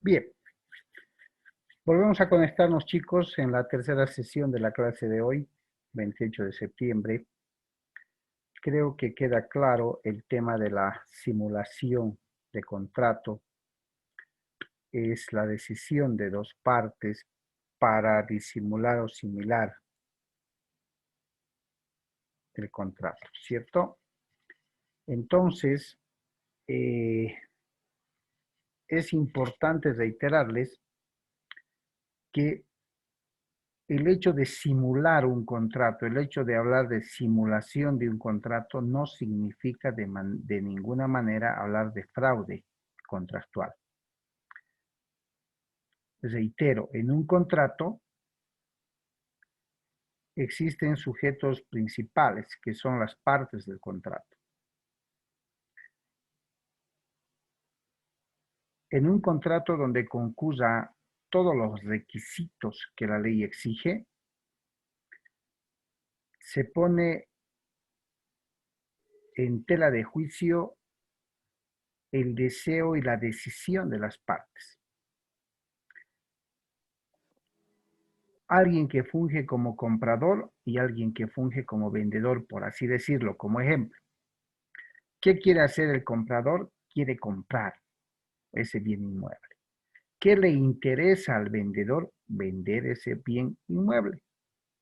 Bien, volvemos a conectarnos, chicos, en la tercera sesión de la clase de hoy, 28 de septiembre. Creo que queda claro el tema de la simulación de contrato. Es la decisión de dos partes para disimular o similar el contrato, ¿cierto? Entonces, es importante reiterarles que el hecho de simular un contrato, el hecho de hablar de simulación de un contrato no significa de ninguna manera hablar de fraude contractual. Reitero, en un contrato existen sujetos principales que son las partes del contrato. En un contrato donde concurra todos los requisitos que la ley exige, se pone en tela de juicio el deseo y la decisión de las partes. Alguien que funge como comprador y alguien que funge como vendedor, por así decirlo, como ejemplo. ¿Qué quiere hacer el comprador? Quiere comprar ese bien inmueble. ¿Qué le interesa al vendedor? Vender ese bien inmueble,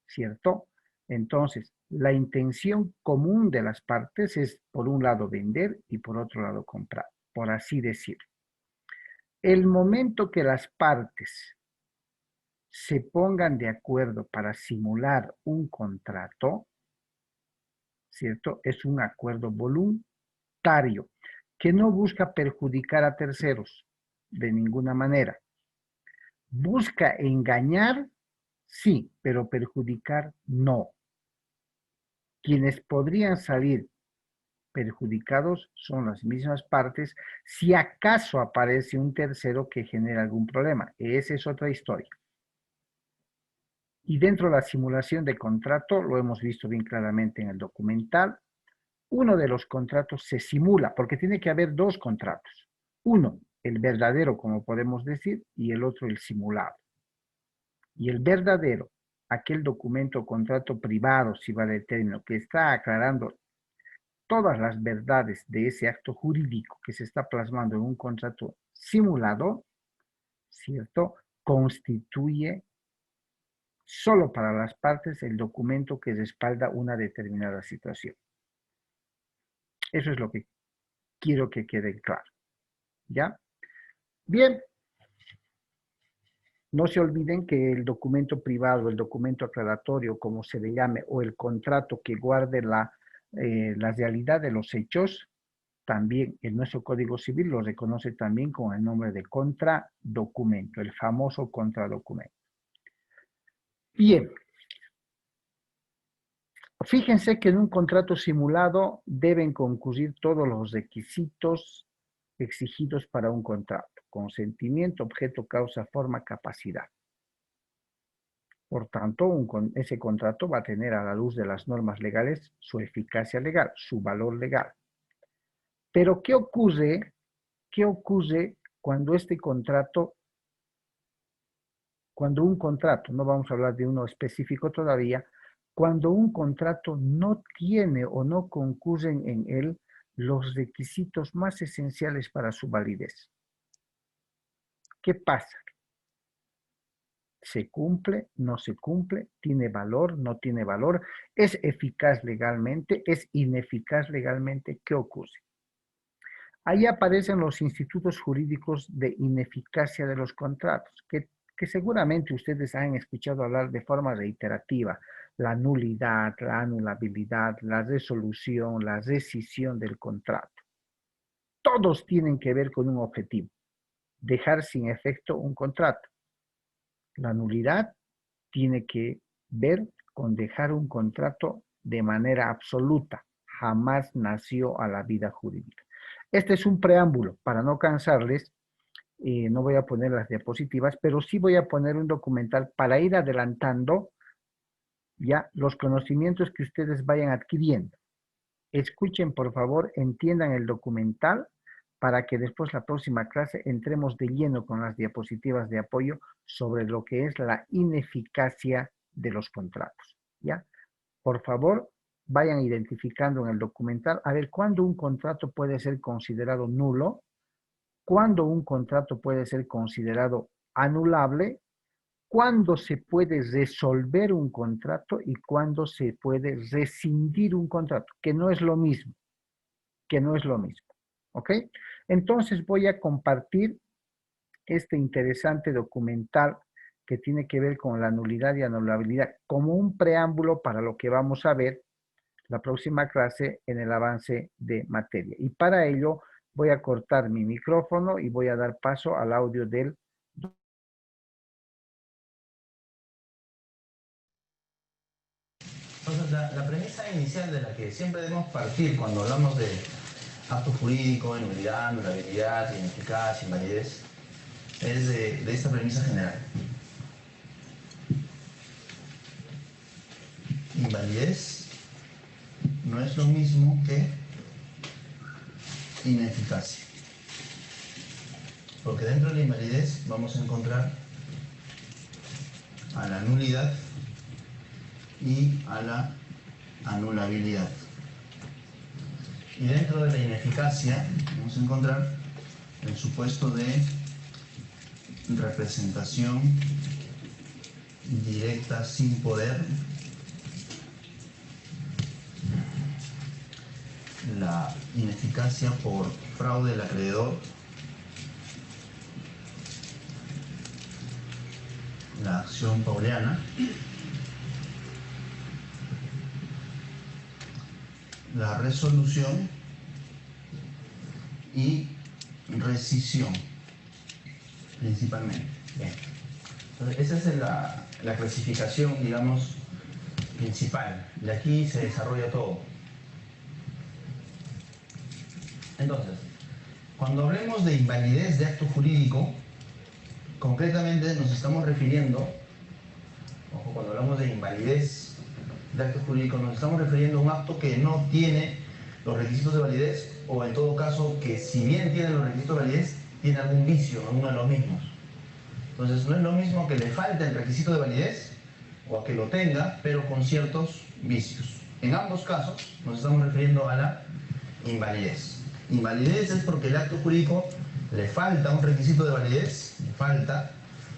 ¿cierto? Entonces, la intención común de las partes es, por un lado, vender y por otro lado, comprar, por así decirlo. El momento que las partes se pongan de acuerdo para simular un contrato, ¿cierto? Es un acuerdo voluntario que no busca perjudicar a terceros de ninguna manera. Busca engañar, sí, pero perjudicar no. Quienes podrían salir perjudicados son las mismas partes si acaso aparece un tercero que genera algún problema. Esa es otra historia. Y dentro de la simulación de contrato, lo hemos visto bien claramente en el documental, uno de los contratos se simula, porque tiene que haber dos contratos. Uno, el verdadero, como podemos decir, y el otro, el simulado. Y el verdadero, aquel documento o contrato privado, si vale el término, que está aclarando todas las verdades de ese acto jurídico que se está plasmando en un contrato simulado, ¿cierto? Constituye solo para las partes el documento que respalda una determinada situación. Eso es lo que quiero que quede claro. ¿Ya? Bien, no se olviden que el documento privado, el documento aclaratorio, como se le llame, o el contrato que guarde la realidad de los hechos, también en nuestro Código Civil lo reconoce también con el nombre de contradocumento, el famoso contradocumento. Bien, fíjense que en un contrato simulado deben concurrir todos los requisitos exigidos para un contrato: consentimiento, objeto, causa, forma, capacidad. Por tanto, ese contrato va a tener, a la luz de las normas legales, su eficacia legal, su valor legal. Pero, ¿qué ocurre cuando un contrato, no vamos a hablar de uno específico todavía, cuando un contrato no tiene o no concurren en él los requisitos más esenciales para su validez? ¿Qué pasa? ¿Se cumple? ¿No se cumple? ¿Tiene valor? ¿No tiene valor? ¿Es eficaz legalmente? ¿Es ineficaz legalmente? ¿Qué ocurre? Ahí aparecen los institutos jurídicos de ineficacia de los contratos, que seguramente ustedes han escuchado hablar de forma reiterativa: la nulidad, la anulabilidad, la resolución, la rescisión del contrato. Todos tienen que ver con un objetivo: dejar sin efecto un contrato. La nulidad tiene que ver con dejar un contrato de manera absoluta. Jamás nació a la vida jurídica. Este es un preámbulo. Para no cansarles, no voy a poner las diapositivas, pero sí voy a poner un documental para ir adelantando ya los conocimientos que ustedes vayan adquiriendo. Escuchen, por favor, entiendan el documental para que después la próxima clase entremos de lleno con las diapositivas de apoyo sobre lo que es la ineficacia de los contratos. ¿Ya? Por favor, vayan identificando en el documental a ver cuándo un contrato puede ser considerado nulo, cuándo un contrato puede ser considerado anulable, cuándo se puede resolver un contrato y cuándo se puede rescindir un contrato, que no es lo mismo, ¿ok? Entonces voy a compartir este interesante documental que tiene que ver con la nulidad y anulabilidad como un preámbulo para lo que vamos a ver la próxima clase en el avance de materia. Y para ello voy a cortar mi micrófono y voy a dar paso al audio del... Entonces, la premisa inicial de la que siempre debemos partir cuando hablamos de acto jurídico, de nulidad, anulabilidad, ineficacia, invalidez, es de esta premisa general. Invalidez no es lo mismo que ineficacia. Porque dentro de la invalidez vamos a encontrar a la nulidad y a la anulabilidad. Y dentro de la ineficacia vamos a encontrar el supuesto de representación directa sin poder, la ineficacia por fraude del acreedor, la acción pauliana, la resolución y rescisión, principalmente. Bien. Entonces, esa es la clasificación, digamos, principal. De aquí se desarrolla todo. Entonces, cuando hablemos de invalidez de acto jurídico, concretamente nos estamos refiriendo, ojo, cuando hablamos de invalidez de acto jurídico, nos estamos refiriendo a un acto que no tiene los requisitos de validez, o en todo caso, que si bien tiene los requisitos de validez, tiene algún vicio en uno de los mismos. Entonces, no es lo mismo que le falte el requisito de validez, o a que lo tenga, pero con ciertos vicios. En ambos casos, nos estamos refiriendo a la invalidez. Invalidez es porque el acto jurídico le falta un requisito de validez, le falta,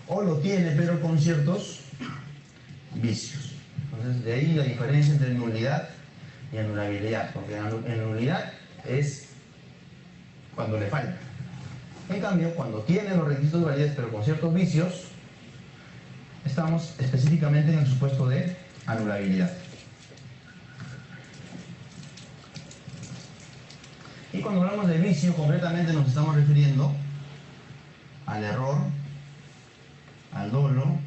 o lo tiene, pero con ciertos vicios. Entonces, de ahí la diferencia entre nulidad y anulabilidad, porque en nulidad es cuando le falta. En cambio, cuando tiene los requisitos de validez, pero con ciertos vicios, estamos específicamente en el supuesto de anulabilidad. Y cuando hablamos de vicio, concretamente nos estamos refiriendo al error, al dolo,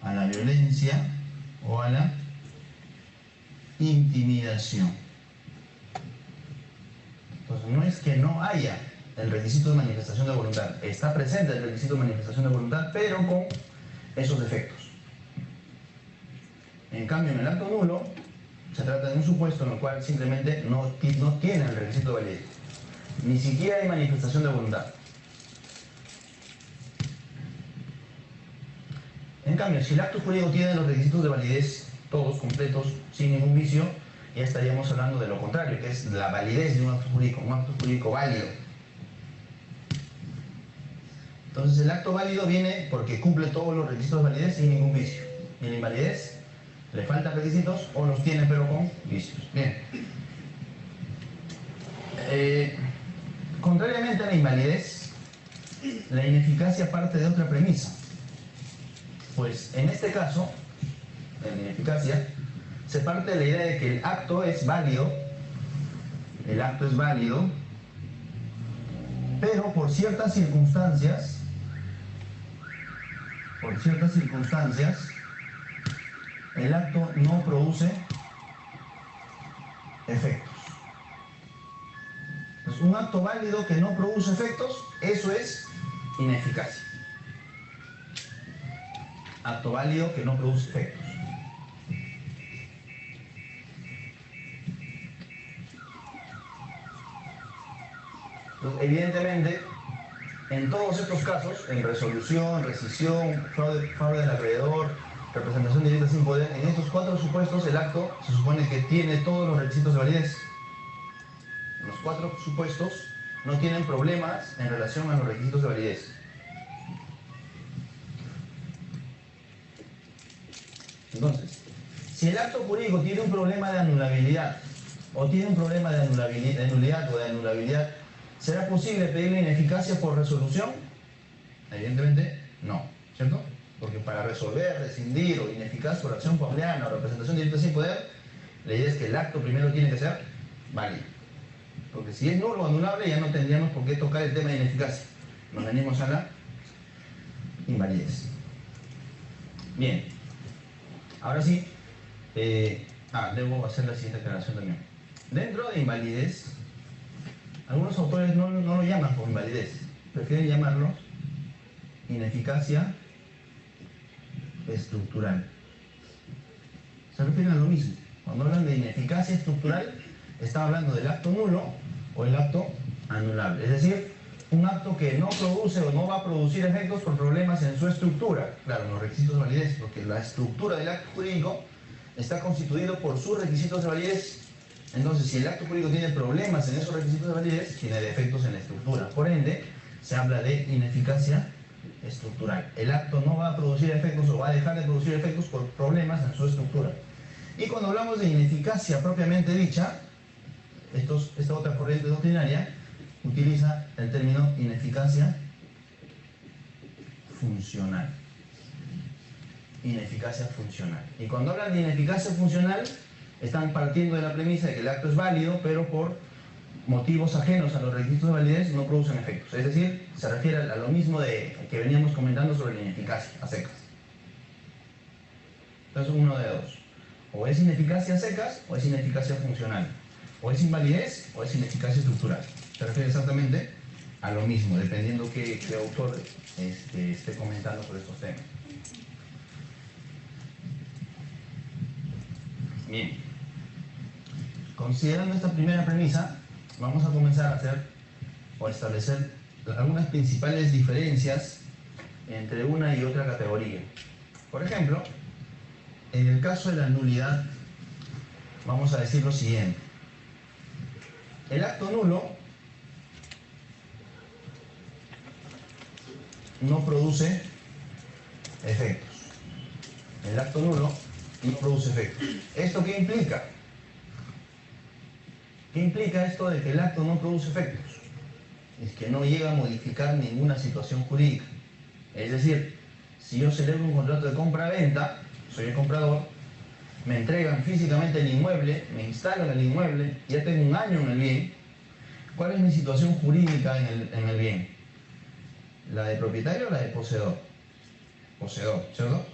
a la violencia o a la intimidación. Entonces, no es que no haya el requisito de manifestación de voluntad, está presente el requisito de manifestación de voluntad, pero con esos defectos. En cambio, en el acto nulo, se trata de un supuesto en el cual simplemente no tiene el requisito de validez. Ni siquiera hay manifestación de voluntad. En cambio, si el acto jurídico tiene los requisitos de validez, todos completos, sin ningún vicio, ya estaríamos hablando de lo contrario, que es la validez de un acto jurídico válido. Entonces, el acto válido viene porque cumple todos los requisitos de validez sin ningún vicio. Y la invalidez le faltan requisitos o los tiene pero con vicios. Bien. Contrariamente a la invalidez, la ineficacia parte de otra premisa. Pues en este caso, en la ineficacia, se parte de la idea de que el acto es válido, pero por ciertas circunstancias, el acto no produce efectos. Entonces, un acto válido que no produce efectos, eso es ineficacia. Acto válido que no produce efectos. Entonces, evidentemente, en todos estos casos, en resolución, rescisión, fraude del acreedor, representación directa sin poder, en estos 4 supuestos el acto se supone que tiene todos los requisitos de validez. Los 4 supuestos no tienen problemas en relación a los requisitos de validez. Entonces, si el acto jurídico tiene un problema de anulabilidad o tiene un problema de nulidad o de anulabilidad, ¿será posible pedirle ineficacia por resolución? Evidentemente no, ¿cierto? Porque para resolver, rescindir o ineficaz por acción pauliana o representación directa sin poder, la idea es que el acto primero tiene que ser válido. Porque si es nulo o anulable ya no tendríamos por qué tocar el tema de ineficacia. Nos venimos a la invalidez. Bien. Ahora sí, debo hacer la siguiente aclaración también. Dentro de invalidez, algunos autores no lo llaman por invalidez, prefieren llamarlo ineficacia estructural. Se refieren a lo mismo. Cuando hablan de ineficacia estructural, están hablando del acto nulo o el acto anulable. Es decir, un acto que no produce o no va a producir efectos por problemas en su estructura. Claro, los requisitos de validez, porque la estructura del acto jurídico está constituido por sus requisitos de validez. Entonces, si el acto jurídico tiene problemas en esos requisitos de validez, tiene defectos en la estructura. Por ende, se habla de ineficacia estructural. El acto no va a producir efectos o va a dejar de producir efectos por problemas en su estructura. Y cuando hablamos de ineficacia propiamente dicha, esta otra corriente doctrinaria utiliza el término ineficacia funcional. Ineficacia funcional. Y cuando hablan de ineficacia funcional, están partiendo de la premisa de que el acto es válido, pero por motivos ajenos a los requisitos de validez no producen efectos. Es decir, se refiere a lo mismo que veníamos comentando sobre la ineficacia a secas. Entonces, uno de dos. O es ineficacia a secas o es ineficacia funcional. O es invalidez o es ineficacia estructural. Se refiere exactamente a lo mismo, dependiendo qué autor esté comentando por estos temas. Bien. Considerando esta primera premisa, vamos a comenzar a hacer o a establecer algunas principales diferencias entre una y otra categoría. Por ejemplo, en el caso de la nulidad, vamos a decir lo siguiente. El acto nulo no produce efectos. El acto nulo no produce efectos. ¿Esto qué implica? ¿Qué implica esto de que el acto no produce efectos? Es que no llega a modificar ninguna situación jurídica. Es decir, si yo celebro un contrato de compra-venta, soy el comprador, me entregan físicamente el inmueble, me instalan el inmueble, ya tengo un año en el bien. ¿Cuál es mi situación jurídica en el bien? ¿La de propietario o la de poseedor? Poseedor, ¿cierto?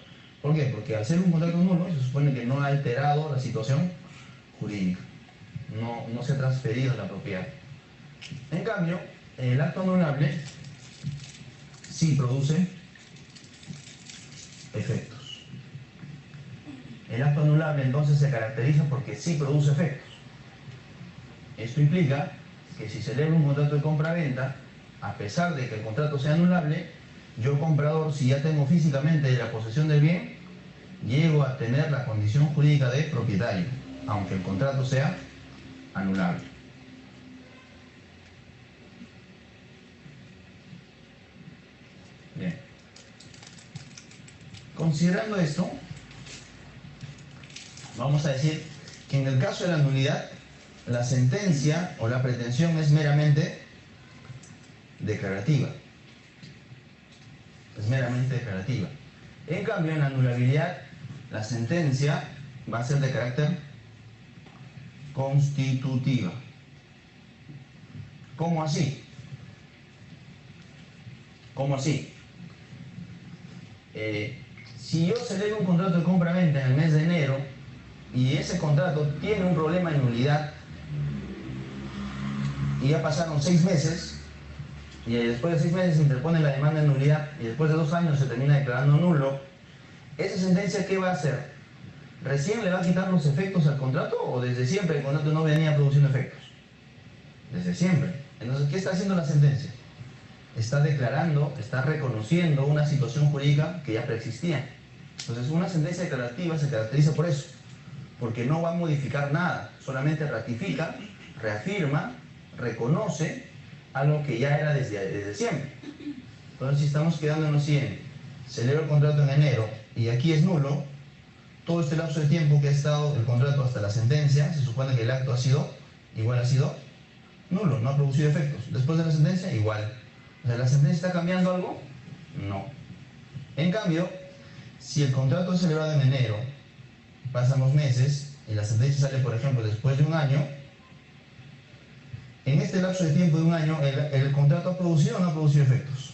¿Por qué? Porque al ser un contrato nulo se supone que no ha alterado la situación jurídica. No se ha transferido la propiedad. En cambio, el acto anulable sí produce efectos. El acto anulable entonces se caracteriza porque sí produce efectos. Esto implica que si celebro un contrato de compra-venta, a pesar de que el contrato sea anulable, yo comprador, si ya tengo físicamente la posesión del bien, llego a tener la condición jurídica de propietario, aunque el contrato sea anulable. Bien. Considerando esto, vamos a decir que en el caso de la nulidad, la sentencia o la pretensión es meramente declarativa. Es meramente declarativa. En cambio, en la anulabilidad, la sentencia va a ser de carácter constitutiva. ¿Cómo así? ¿Cómo así? Si yo celebro un contrato de compra-venta en el mes de enero y ese contrato tiene un problema de nulidad y ya pasaron 6 meses y después de 6 meses se interpone la demanda de nulidad y después de 2 años se termina declarando nulo, ¿esa sentencia qué va a hacer? ¿Recién le va a quitar los efectos al contrato o desde siempre el contrato no venía produciendo efectos? desde siempre. Entonces, ¿qué está haciendo la sentencia? Está declarando, está reconociendo una situación jurídica que ya preexistía. Entonces, una sentencia declarativa se caracteriza por eso, porque no va a modificar nada, solamente ratifica, reafirma, reconoce algo que ya era desde siempre. Entonces, si estamos quedando en lo siguiente, celebro el contrato en enero y aquí es nulo, todo este lapso de tiempo que ha estado el contrato hasta la sentencia, se supone que el acto ha sido nulo, no ha producido efectos. Después de la sentencia, igual. O sea, ¿la sentencia está cambiando algo? No. En cambio, si el contrato es celebrado en enero, pasan los meses y la sentencia sale, por ejemplo, después de un año, en este lapso de tiempo de un año, ¿el contrato ha producido o no ha producido efectos?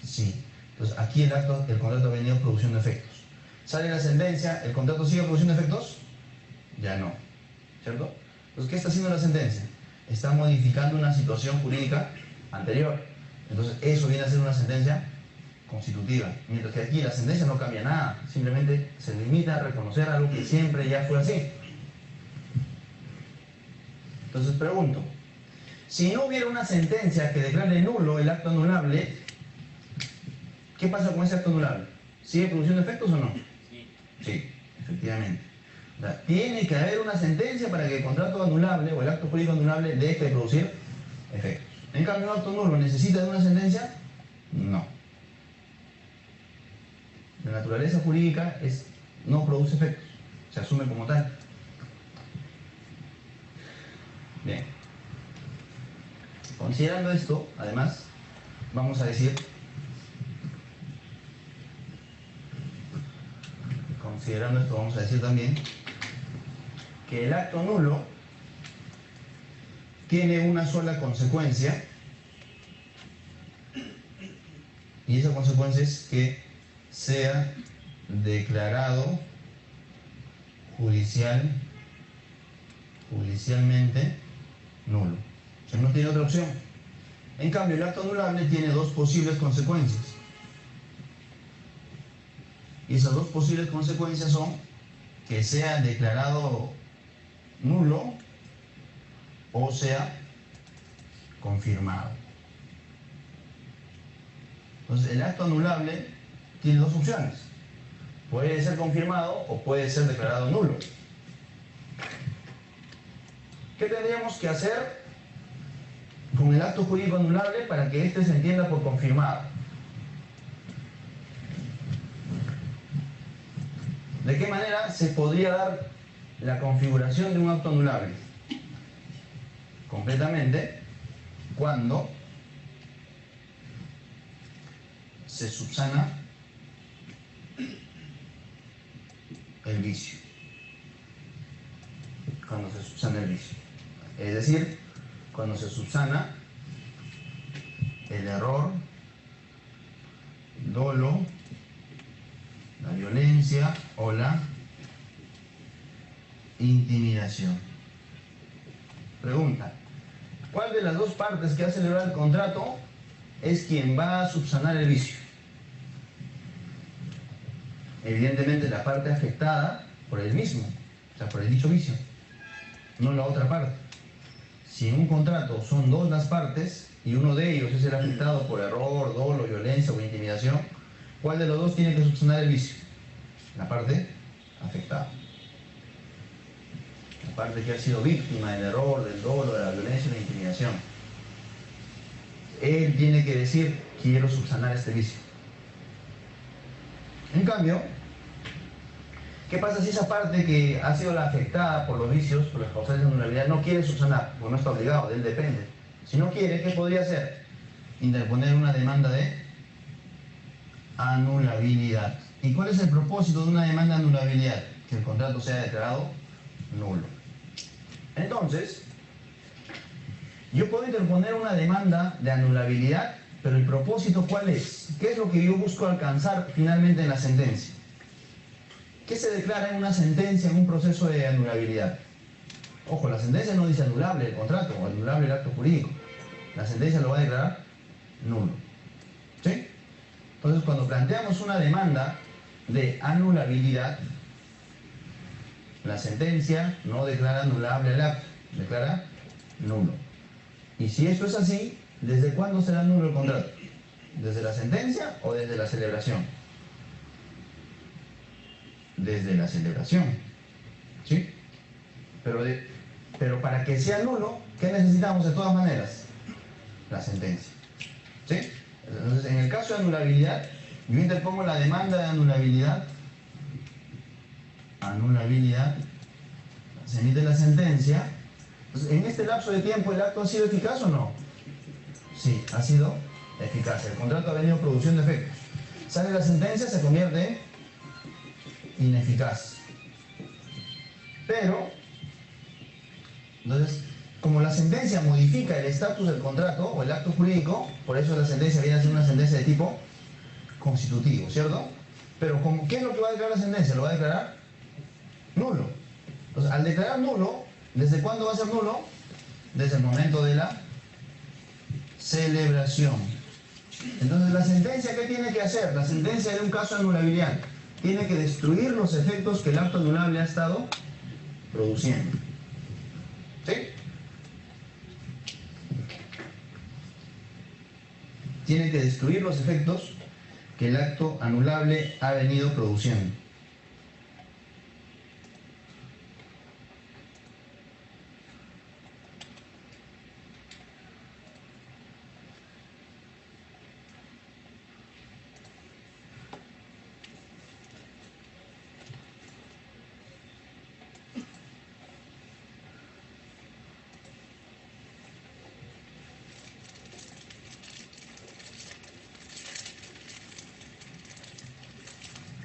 Sí. Entonces, aquí el contrato ha venido produciendo efectos. Sale la sentencia, ¿el contrato sigue produciendo efectos? Ya no. ¿Cierto? Entonces, ¿qué está haciendo la sentencia? Está modificando una situación jurídica anterior. Entonces, eso viene a ser una sentencia constitutiva. Mientras que aquí la sentencia no cambia nada. Simplemente se limita a reconocer algo que siempre ya fue así. Entonces, pregunto. Si no hubiera una sentencia que declare nulo el acto anulable, ¿qué pasa con ese acto anulable? ¿Sigue produciendo efectos o no? Sí, efectivamente. O sea, tiene que haber una sentencia para que el contrato anulable o el acto jurídico anulable deje de producir efectos. En cambio, un acto nulo necesita de una sentencia, no. La naturaleza jurídica no produce efectos, se asume como tal. Bien. Considerando esto, además, vamos a decir, también que el acto nulo tiene una sola consecuencia, y esa consecuencia es que sea declarado judicialmente nulo. O sea, no tiene otra opción. En cambio, el acto anulable tiene dos posibles consecuencias. Y esas dos posibles consecuencias son que sea declarado nulo o sea confirmado. Entonces, el acto anulable tiene dos opciones. Puede ser confirmado o puede ser declarado nulo. ¿Qué tendríamos que hacer con el acto jurídico anulable para que éste se entienda por confirmado? ¿De qué manera se podría dar la configuración de un acto anulable? Completamente cuando se subsana el vicio. Cuando se subsana el vicio. Es decir, cuando se subsana el error, el dolo, la violencia o la intimidación. Pregunta: ¿cuál de las dos partes que ha celebrado el contrato es quien va a subsanar el vicio? Evidentemente la parte afectada por el mismo, o sea, por el dicho vicio, no la otra parte. Si en un contrato son dos las partes y uno de ellos es el afectado por error, dolo, violencia o intimidación, ¿cuál de los dos tiene que subsanar el vicio? La parte afectada. La parte que ha sido víctima del error, del dolo, de la violencia y de la intimidación. Él tiene que decir: quiero subsanar este vicio. En cambio, ¿qué pasa si esa parte que ha sido la afectada por los vicios, por las causales de anulabilidad, no quiere subsanar? Porque no está obligado, de él depende. Si no quiere, ¿qué podría hacer? Interponer una demanda de anulabilidad. ¿Y cuál es el propósito de una demanda de anulabilidad? Que el contrato sea declarado nulo. Entonces, yo puedo interponer una demanda de anulabilidad, pero el propósito, ¿cuál es? ¿Qué es lo que yo busco alcanzar finalmente en la sentencia? ¿Qué se declara en una sentencia, en un proceso de anulabilidad? Ojo, la sentencia no dice anulable el contrato o anulable el acto jurídico. La sentencia lo va a declarar nulo. ¿Sí? Entonces, cuando planteamos una demanda de anulabilidad, la sentencia no declara anulable el acto, declara nulo. Y si esto es así, ¿desde cuándo será nulo el contrato? ¿Desde la sentencia o desde la celebración? Desde la celebración. ¿Sí? Pero para que sea nulo, ¿qué necesitamos de todas maneras? La sentencia. ¿Sí? Entonces, en el caso de anulabilidad, yo interpongo la demanda de anulabilidad. Anulabilidad. Se emite la sentencia. Entonces, en este lapso de tiempo, ¿el acto ha sido eficaz o no? Sí, ha sido eficaz. El contrato ha venido produciendo efectos. Sale la sentencia, se convierte ineficaz. Pero, entonces, como la sentencia modifica el estatus del contrato o el acto jurídico, por eso la sentencia viene a ser una sentencia de tipo constitutivo, ¿cierto? Pero, ¿qué es lo que va a declarar la sentencia? Lo va a declarar nulo. Entonces, al declarar nulo, ¿desde cuándo va a ser nulo? Desde el momento de la celebración. Entonces, ¿la sentencia qué tiene que hacer? La sentencia de un caso de anulabilidad tiene que destruir los efectos que el acto anulable ha estado produciendo. ¿Sí? Tiene que destruir los efectos que el acto anulable ha venido produciendo.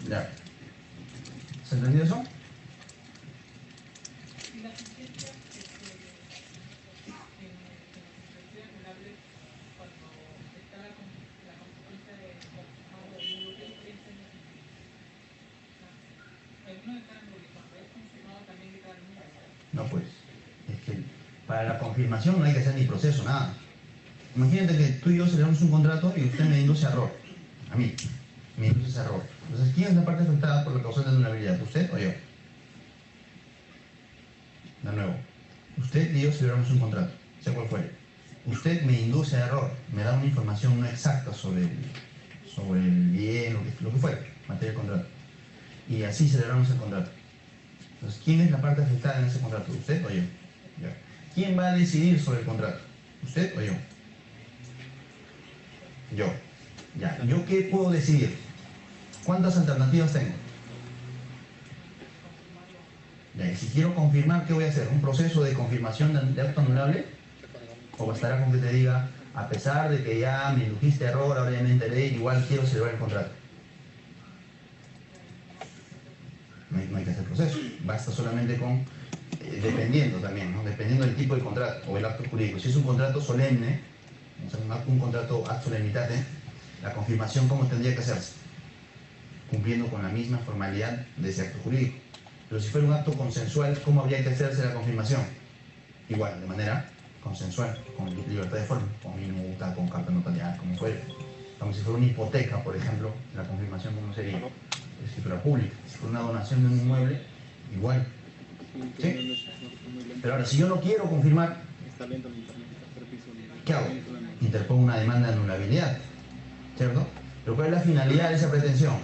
Ya. ¿Se entendió eso? No, pues, es que para la confirmación no hay que hacer ni proceso, nada. Imagínate que tú y yo celebramos un contrato y usted me induce error. A mí, me induce ese error. Entonces, ¿quién es la parte afectada por la causal de anulabilidad? ¿Usted o yo? De nuevo, usted y yo celebramos un contrato, sea cual fuere. Usted me induce a error, me da una información no exacta sobre el bien, lo que fuera, materia del contrato. Y así celebramos el contrato. Entonces, ¿quién es la parte afectada en ese contrato? ¿Usted o yo? Ya. ¿Quién va a decidir sobre el contrato? ¿Usted o yo? Yo. Ya. ¿Yo qué puedo decidir? ¿Cuántas alternativas tengo? Ya. Y si quiero confirmar, ¿qué voy a hacer? ¿Un proceso de confirmación de acto anulable? ¿O bastará con que te diga, a pesar de que ya me indujiste error, ahora ya me enteré, igual quiero celebrar el contrato? No hay que hacer proceso. Basta solamente con, dependiendo también, ¿no? Dependiendo del tipo de contrato o el acto jurídico. Si es un contrato solemne, o sea, un contrato ad solemnitate, la confirmación, ¿cómo tendría que hacerse? Cumpliendo con la misma formalidad de ese acto jurídico. Pero si fuera un acto consensual, ¿cómo habría que hacerse la confirmación? Igual, de manera consensual, con libertad de forma, con minuta, con carta notarial, como fuera. Como si fuera una hipoteca, por ejemplo, la confirmación, ¿cómo sería? Escritura pública. Si fuera una donación de un inmueble, igual. ¿Sí? Pero ahora, si yo no quiero confirmar, ¿qué hago? Interpongo una demanda de anulabilidad, ¿cierto? Pero ¿cuál es la finalidad de esa pretensión?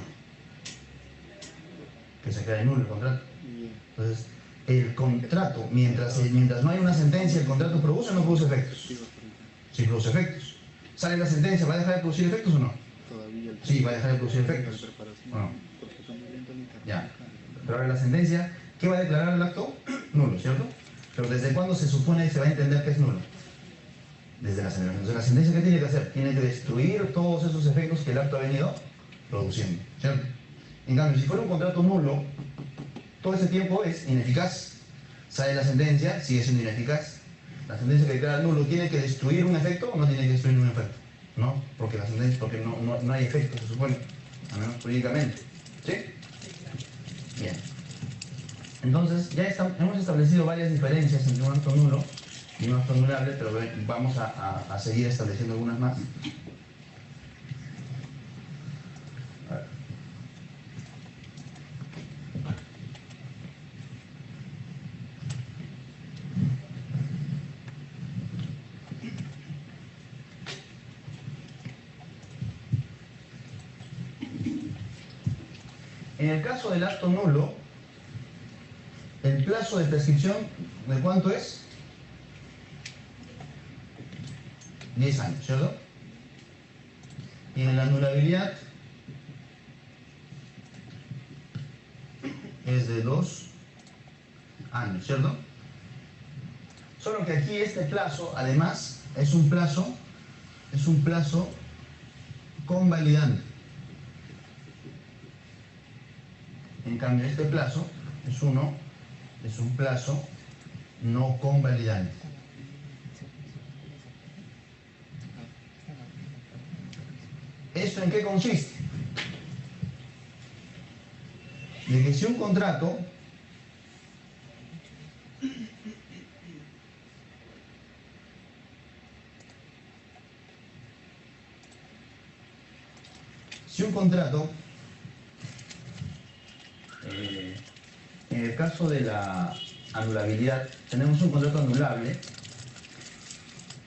Que se quede nulo el contrato. Entonces, el contrato, mientras no hay una sentencia, ¿el contrato produce o no produce efectos? Sí, produce efectos. ¿Sale la sentencia? ¿Va a dejar de producir efectos o no? Sí, va a dejar de producir efectos. Bueno, ya. Pero ahora la sentencia, ¿qué va a declarar el acto? Nulo, ¿cierto? Pero ¿desde cuándo se supone que se va a entender que es nulo? Desde la celebración. Entonces, la sentencia, ¿qué tiene que hacer? Tiene que destruir todos esos efectos que el acto ha venido produciendo, ¿cierto? En cambio, si fuera un contrato nulo, todo ese tiempo es ineficaz. Sale la sentencia, sigue siendo ineficaz. La sentencia que declara nulo tiene que destruir un efecto o no tiene que destruir un efecto. ¿No? Porque la sentencia, porque no hay efecto, se supone, al menos jurídicamente. ¿Sí? Bien. Entonces, ya hemos establecido varias diferencias entre un acto nulo y un acto anulable, pero vamos a seguir estableciendo algunas más. A ver. En el caso del acto nulo, el plazo de prescripción, ¿de cuánto es? 10 años, ¿cierto? Y en la anulabilidad es de 2 años, ¿cierto? Solo que aquí este plazo, además, es un plazo convalidante. En cambio, este plazo es un plazo no convalidante. ¿Esto en qué consiste? De que si un contrato en el caso de la anulabilidad, tenemos un contrato anulable,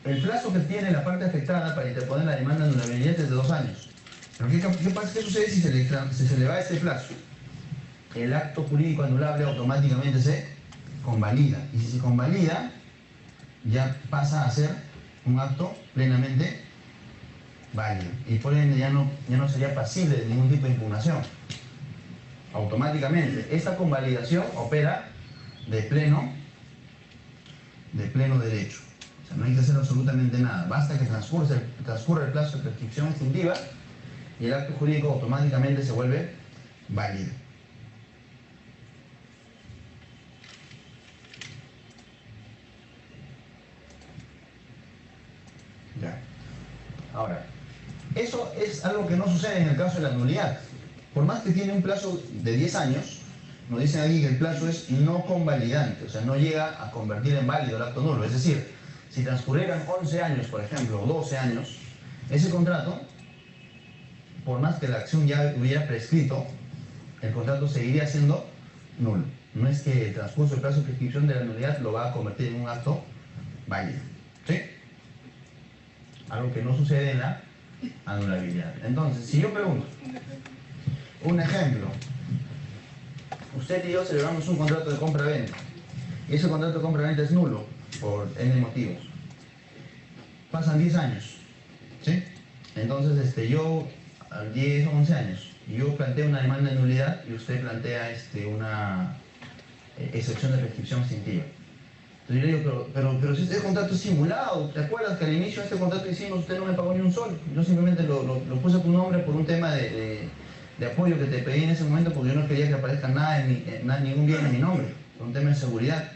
el plazo que tiene la parte afectada para interponer la demanda de anulabilidad es de 2 años. Pero ¿qué sucede si se le va ese plazo? El acto jurídico anulable automáticamente se convalida. Y si se convalida, ya pasa a ser un acto plenamente válido. Y por ende ya no sería pasible de ningún tipo de impugnación. Automáticamente. Esta convalidación opera de pleno derecho. O sea, no hay que hacer absolutamente nada. Basta que transcurra el plazo de prescripción extintiva y el acto jurídico automáticamente se vuelve válido. Ya. Ahora, eso es algo que no sucede en el caso de la nulidad. Por más que tiene un plazo de 10 años, nos dicen aquí que el plazo es no convalidante, o sea, no llega a convertir en válido el acto nulo. Es decir, si transcurrieran 11 años, por ejemplo, o 12 años, ese contrato, por más que la acción ya hubiera prescrito, el contrato seguiría siendo nulo. No es que el transcurso del plazo de prescripción de la nulidad lo va a convertir en un acto válido. ¿Sí? Algo que no sucede en la anulabilidad. Entonces, si yo pregunto, un ejemplo, usted y yo celebramos un contrato de compra-venta y ese contrato de compra-venta es nulo por N motivos. Pasan 10 años, ¿sí? Entonces yo a 10 o 11 años, yo planteo una demanda de nulidad y usted plantea una excepción de prescripción extintiva. Entonces yo le digo, pero si este contrato es simulado, ¿te acuerdas que al inicio de este contrato hicimos, usted no me pagó ni un sol? Yo simplemente lo puse a tu nombre por un tema de apoyo que te pedí en ese momento porque yo no quería que aparezca ningún bien en mi nombre, por un tema de seguridad.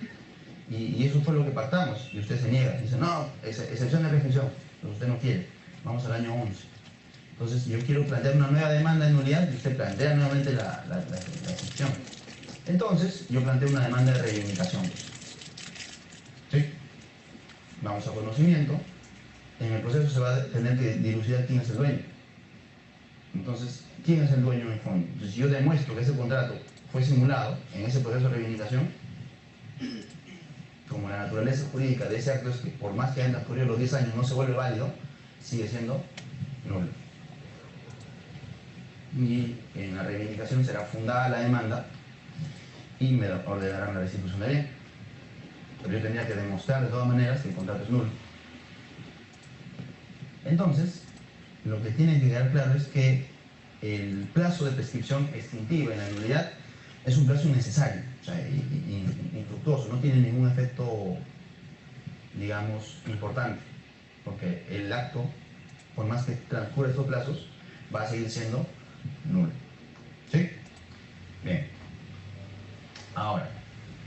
Y eso fue lo que pactamos. Y usted se niega. Dice, no, excepción de prescripción. Pero usted no quiere. Vamos al año 11. Entonces yo quiero plantear una nueva demanda de nulidad y usted plantea nuevamente la excepción. Entonces yo planteo una demanda de reivindicación. ¿Sí? Vamos a conocimiento. En el proceso se va a tener que dilucidar quién es el dueño. Entonces, ¿quién es el dueño en el fondo? Entonces, si yo demuestro que ese contrato fue simulado en ese proceso de reivindicación, como la naturaleza jurídica de ese acto es que por más que hayan transcurrido los 10 años no se vuelve válido, sigue siendo nulo. Y en la reivindicación será fundada la demanda y me ordenarán la restitución de bien. Pero yo tendría que demostrar de todas maneras que el contrato es nulo. Entonces, lo que tiene que quedar claro es que el plazo de prescripción extintiva en la nulidad es un plazo innecesario, o sea, infructuoso, no tiene ningún efecto, digamos, importante, porque el acto, por más que transcurra estos plazos, va a seguir siendo nulo. ¿Sí? Bien. Ahora,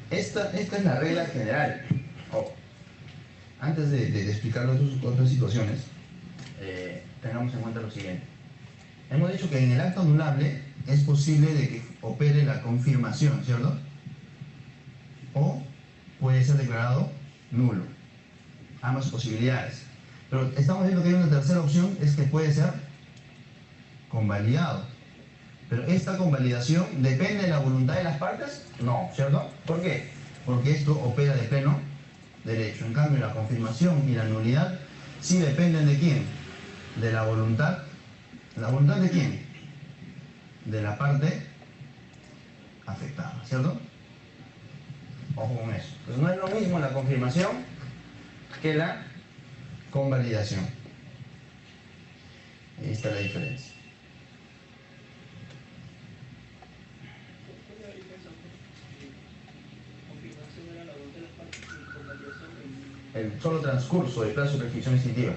esta es la regla general. Antes de explicar otras situaciones, tengamos en cuenta lo siguiente. Hemos dicho que en el acto anulable es posible de que opere la confirmación, ¿cierto? O puede ser declarado nulo. Ambas posibilidades. Pero estamos viendo que hay una tercera opción, es que puede ser convalidado. Pero esta convalidación depende de la voluntad de las partes, no, ¿cierto? ¿Por qué? Porque esto opera de pleno derecho. En cambio, la confirmación y la nulidad sí dependen de quién, de la voluntad. ¿La voluntad de quién? De la parte afectada, ¿cierto? Ojo con eso. Entonces no es lo mismo la confirmación que la convalidación. Ahí está la diferencia. El solo transcurso del plazo de prescripción extintiva,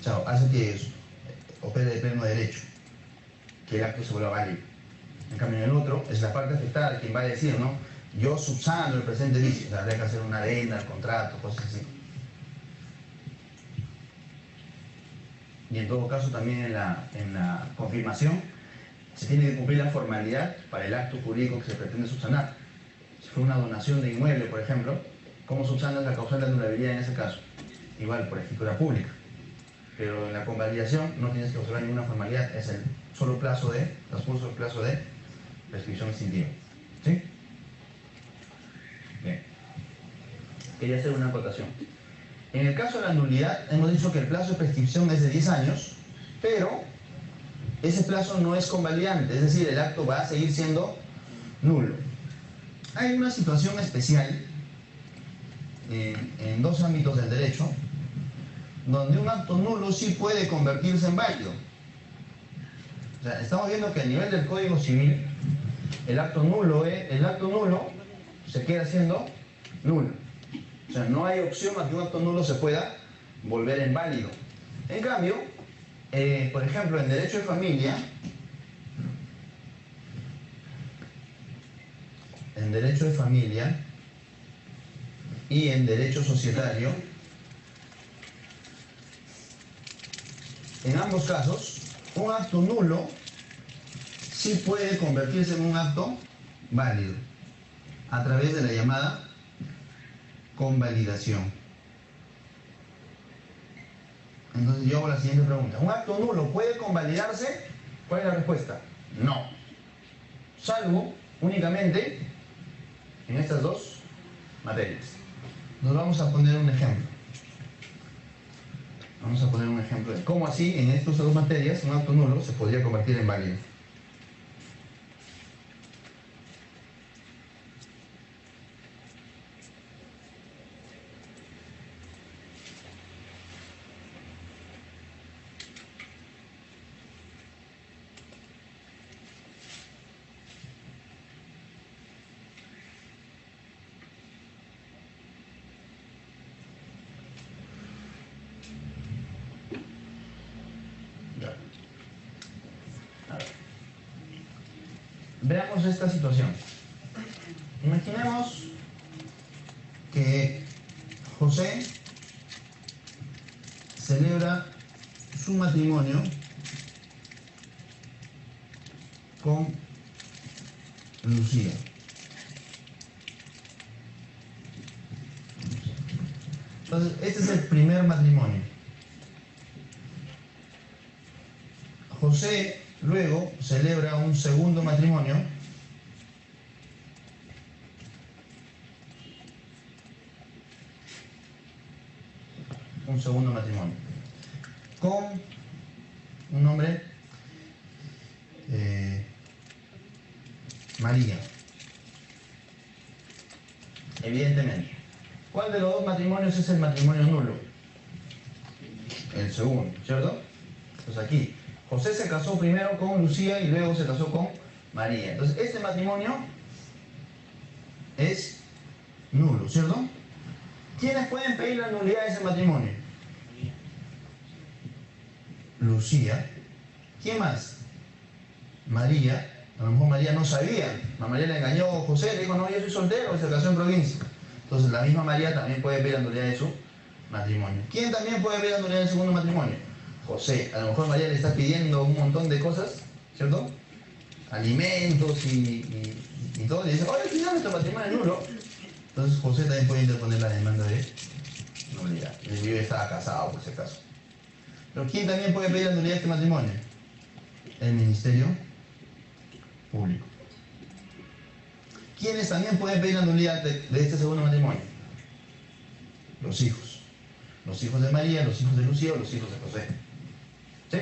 chao, hace que opere de pleno derecho, que el acto se vuelva válido. En cambio, en el otro, es la parte afectada quien va a decir, ¿no? Yo subsano el presente vicio, o sea, habría que hacer una adenda al contrato, cosas así. Y en todo caso, también en la confirmación, se tiene que cumplir la formalidad para el acto jurídico que se pretende subsanar. Si fue una donación de inmueble, por ejemplo, ¿cómo subsanas la causal de anulabilidad en ese caso? Igual, por escritura pública. Pero en la convalidación no tienes que observar ninguna formalidad, es el solo plazo de, transcurso del plazo de prescripción extintiva. ¿Sí? Bien. Quería hacer una acotación. En el caso de la nulidad, hemos dicho que el plazo de prescripción es de 10 años, pero ese plazo no es convalidante, es decir, el acto va a seguir siendo nulo. Hay una situación especial en dos ámbitos del derecho, donde un acto nulo sí puede convertirse en válido. O sea, estamos viendo que a nivel del Código Civil, el acto nulo se queda siendo nulo. O sea, no hay opción a que un acto nulo se pueda volver en válido. En cambio, por ejemplo, en derecho de familia, y en derecho societario, en ambos casos, un acto nulo sí puede convertirse en un acto válido a través de la llamada convalidación. Entonces yo hago la siguiente pregunta. ¿Un acto nulo puede convalidarse? ¿Cuál es la respuesta? No. Salvo únicamente en estas dos materias. Nos vamos a poner un ejemplo. Vamos a poner un ejemplo de cómo así en estas dos materias un acto nulo se podría convertir en válido. Veamos esta situación. Imaginemos que José celebra su matrimonio con Lucía. Entonces, este es el primer matrimonio. José luego celebra un segundo matrimonio con un nombre María. Evidentemente. ¿Cuál de los dos matrimonios es el matrimonio nulo? El segundo, ¿cierto? Entonces aquí, José se casó primero con Lucía y luego se casó con María. Entonces este matrimonio es nulo, ¿cierto? ¿Quiénes pueden pedir la nulidad de ese matrimonio? Lucía. ¿Quién más? María. A lo mejor María no sabía. A María le engañó a José, le dijo, no, yo soy soltero, se casó en provincia. Entonces la misma María también puede pedir la nulidad de su matrimonio. ¿Quién también puede pedir la nulidad del segundo matrimonio? José. A lo mejor María le está pidiendo un montón de cosas, ¿cierto? Alimentos y todo. Y dice, oye, al final nuestro matrimonio es nulo. Entonces José también puede interponer la demanda de nulidad. Yo estaba casado, por si acaso. Pero ¿quién también puede pedir la nulidad de este matrimonio? El Ministerio Público. ¿Quiénes también pueden pedir la nulidad de este segundo matrimonio? Los hijos. Los hijos de María, los hijos de Lucía o los hijos de José. ¿Sí?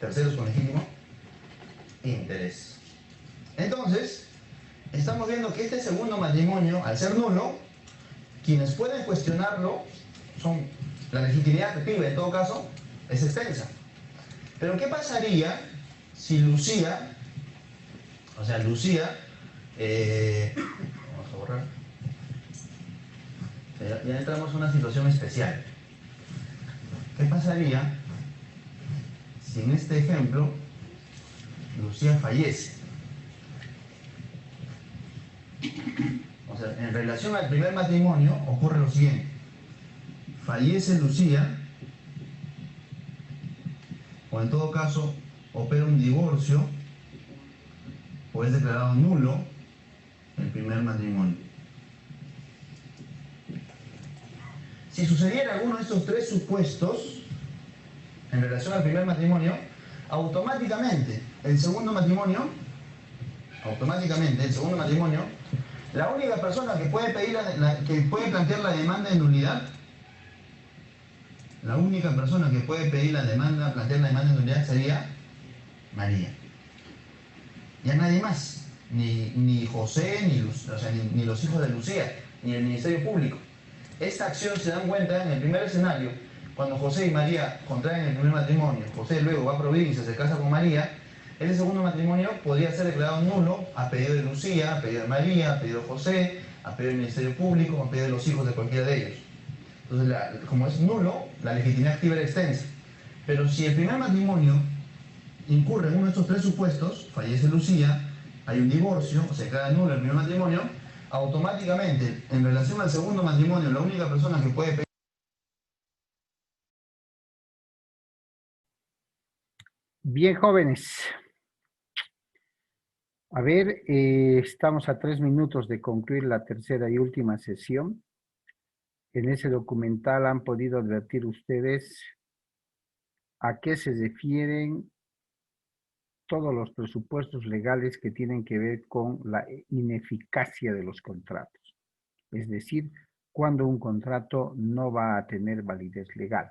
Terceros con legítimo interés. Entonces, estamos viendo que este segundo matrimonio, al ser nulo, quienes pueden cuestionarlo son la legitimidad efectiva, en todo caso, es extensa. Pero ¿qué pasaría si Lucía, o sea, Lucía, vamos a borrar, ya entramos en una situación especial. ¿Qué pasaría si en este ejemplo Lucía fallece? O sea, en relación al primer matrimonio ocurre lo siguiente. Fallece Lucía, o en todo caso opera un divorcio, o es declarado nulo el primer matrimonio. Si sucediera alguno de estos tres supuestos en relación al primer matrimonio, automáticamente el segundo matrimonio, la única persona que puede que puede plantear la demanda de nulidad, plantear la demanda de nulidad sería María. Ya nadie más, ni José, ni los hijos de Lucía, ni el Ministerio Público. Esta acción, se dan cuenta, en el primer escenario, cuando José y María contraen el primer matrimonio, José luego va a provincia, se casa con María, ese segundo matrimonio podría ser declarado nulo a pedido de Lucía, a pedido de María, a pedido de José, a pedido del Ministerio Público, a pedido de los hijos de cualquiera de ellos. Entonces, como es nulo, la legitimidad activa era extensa. Pero si el primer matrimonio incurre en uno de estos tres supuestos, fallece Lucía, hay un divorcio, se declara nulo el primer matrimonio, automáticamente, en relación al segundo matrimonio, la única persona que puede pedir... Bien, jóvenes. A ver, estamos a 3 minutos de concluir la tercera y última sesión. En ese documental han podido advertir ustedes a qué se refieren todos los presupuestos legales que tienen que ver con la ineficacia de los contratos. Es decir, cuando un contrato no va a tener validez legal.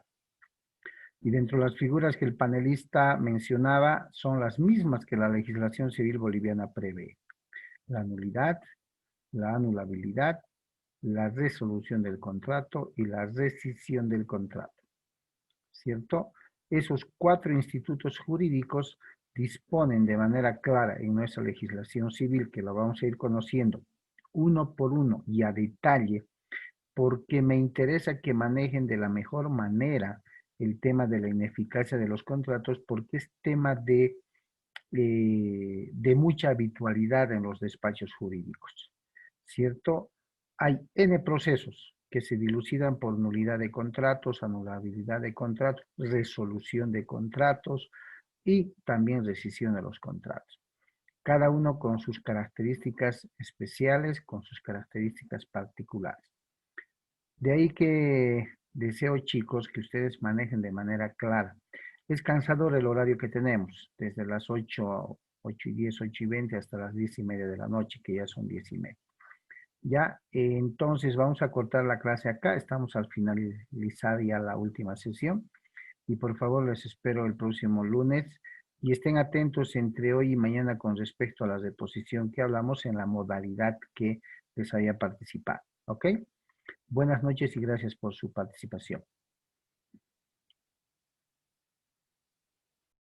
Y dentro de las figuras que el panelista mencionaba son las mismas que la legislación civil boliviana prevé. La nulidad, la anulabilidad, la resolución del contrato y la rescisión del contrato. ¿Cierto? Esos 4 institutos jurídicos disponen de manera clara en nuestra legislación civil, que la vamos a ir conociendo uno por uno y a detalle, porque me interesa que manejen de la mejor manera el tema de la ineficacia de los contratos, porque es tema de mucha habitualidad en los despachos jurídicos, ¿cierto? Hay N procesos que se dilucidan por nulidad de contratos, anulabilidad de contratos, resolución de contratos y también rescisión de los contratos. Cada uno con sus características especiales, con sus características particulares. De ahí que deseo, chicos, que ustedes manejen de manera clara. Es cansador el horario que tenemos, desde las 8:10, 8:20 hasta las 10:30 de la noche, que ya son 10:30. Ya, entonces vamos a cortar la clase acá. Estamos al finalizar ya la última sesión. Y por favor, les espero el próximo lunes. Y estén atentos entre hoy y mañana con respecto a la reposición que hablamos en la modalidad que les haya participado. ¿Ok? Buenas noches y gracias por su participación.